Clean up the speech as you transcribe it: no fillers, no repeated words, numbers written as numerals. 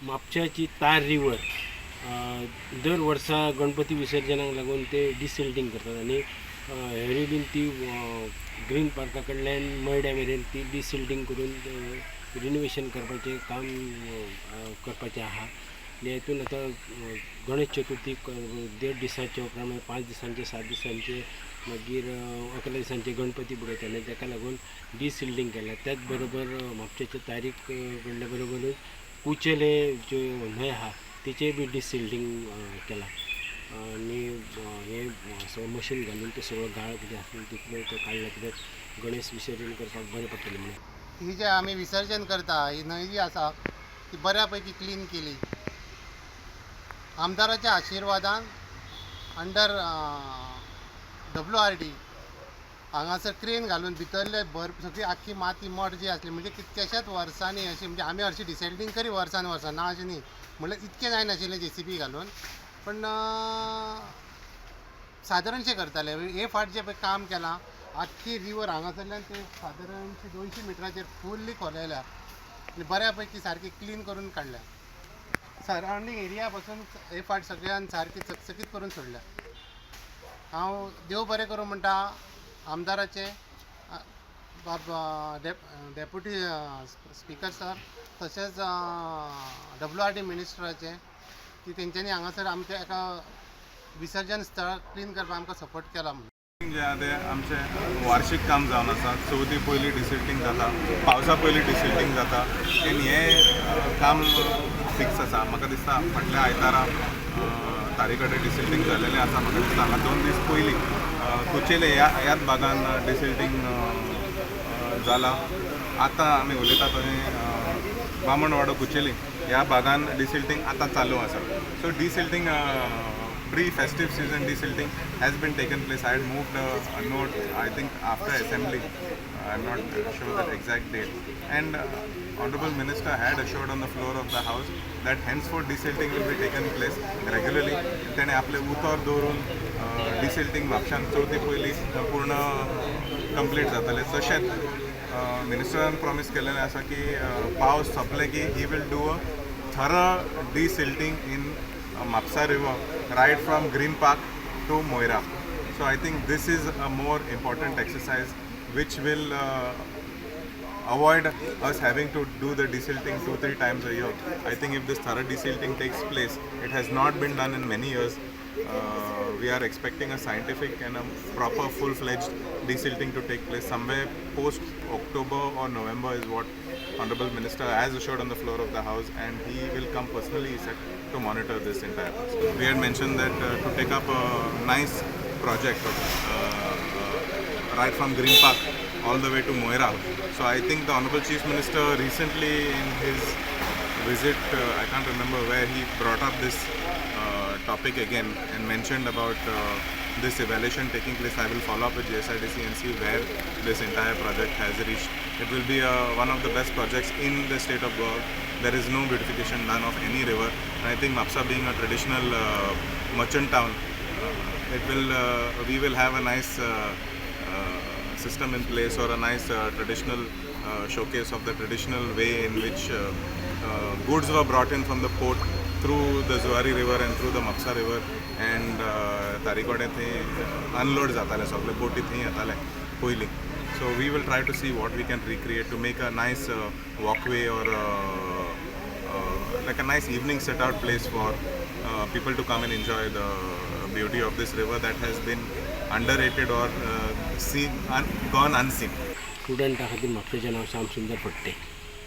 म्हापशाची तार रिवर दर वर्सा गणपती विसर्जनाक लागून ते डिसिल्टिंग करतात आणि हेरी बीन ती ग्रीन पार्का कडल्यान मयड्या मेरेन ती डिसिल्टिंग करून रिनोवेशन करपाचें काम करपाचें आहा. आणि हेतून आतां गणेश चतुर्थीक 1.5 दिसाचे प्रमाणे 5 दिसांचे 7 दिसांचे मागीर 11 दिसांचे गणपती बुडयता आनी ताका लागून डिसिल्टिंग केला. त्याच बरोबर म्हापशेचे तारीख घडल्या बरोबरच कुचेले ज्यो न्हंय आहा तेचेय बी डिसिल्टिंग केला आणि हे सगळं मशीन घालून ते सगळं गाळ कितें आसलें तितलें तो काडला कित्याक गणेश विसर्जन करपाक बरें पडटलें म्हणून. ही जे आमी विसर्जन करता ही न्हंय जी आसा ती बऱ्या पैकी क्लीन केली. आमदाराच्या आशिर्वादान अंडर WRD हांगासर क्रेन घालून भितरले सगळी आख्खी माती मड जी आसली म्हणजे कितक्याशाच वर्सांनी अशी म्हणजे आमी हरशी डिसेंडिंग करी वर्सान वर्सान ना अशें न्ही म्हणल्यार इतकें जायनाशिल्लें JCB घालून पण सादारणशें करताले. हे फाट जे पळय काम केलां आख्खी रिवर हांगासरल्यान ते सादारण 200 मिटराचेर फुल्ली खोलयल्या आनी बऱ्या पैकी सारकी क्लीन करून काडल्या. सरावंडींग एरिया पासून हे फाट सगळ्यान सारकी चकचकीत करून सोडल्या. हांव देव बरें करूं म्हणटा आमदाराचे डेप्युटी स्पीकर सर तशेंच WRD मिनिस्टराचे की तेंच्यांनी हांगासर आमच्या एका विसर्जन स्थळ क्लीन करपाक आमकां सपोर्ट केला म्हणून. जे आहा तें आमचें वार्षिक काम जावन आसा. चवथी पयली डिसिल्टिंग जाता, पावसा पयली डिसिल्टिंग जाता आनी हें काम फिक्स आसा. म्हाका दिसता फाटल्या आयतारा तारी कडेन डिसिल्टिंग जाल्लेलें आसा. म्हाका दिसता हांगा 2 दीस पयलीं कुचेले ह्याच भागान डिसिल्टिंग जाला. आतां आमी उलयता थंय बामणवाडो कुचेली ह्या भागान डिसिल्टिंग आतां चालू आसा. So desilting pre-festive season desilting has been taken place. I had moved a note, I think after assembly, I'm not sure the exact date, and Honorable Minister had assured on the floor of the House that henceforth desilting will be taken place regularly. तेणे आपले उतर दवरून desilting म्हापशान चवथी पयली पूर्ण complete जातले. तशेंच मिनिस्टरान promise केलेलें आसा की पावस सोंपले की he will do a thorough desilting in Mapsa River right from Green Park to Moira. So I think this is a more important exercise which will avoid us having to do the desilting 2-3 times a year. I think if this thorough desilting takes place, it has not been done in many years. We are expecting a scientific and a proper full-fledged desilting to take place somewhere post October or November is what Honorable Minister has assured on the floor of the House, and he will come personally, he said, to monitor this entire process. We had mentioned that to take up a nice project right from Green Park all the way to Moira. So I think the Honorable Chief Minister recently in his visit, I can't remember where, he brought up this topic again and mentioned about this evaluation taking place. I will follow up with JSRDC and see where this entire project has reached. It will be one of the best projects in the state of Goa. There is no beautification done of any river. And I think Mapsa being a traditional merchant town, we will have a nice system in place, or a nice traditional showcase of the traditional way in which goods were brought in from the port through the Zuari river and through the Mapsa river, and Tarikode thei unload जाताले सगळे बोटी थंय येताले पयलीं. So we will try to see what we can recreate to make a nice walkway or like a nice evening sit out place for people to come and enjoy the beauty of this river that has been underrated or gone unseen. स्टुडंटा खातीर म्हापशेचें नांव श्याम सुंदर फडते.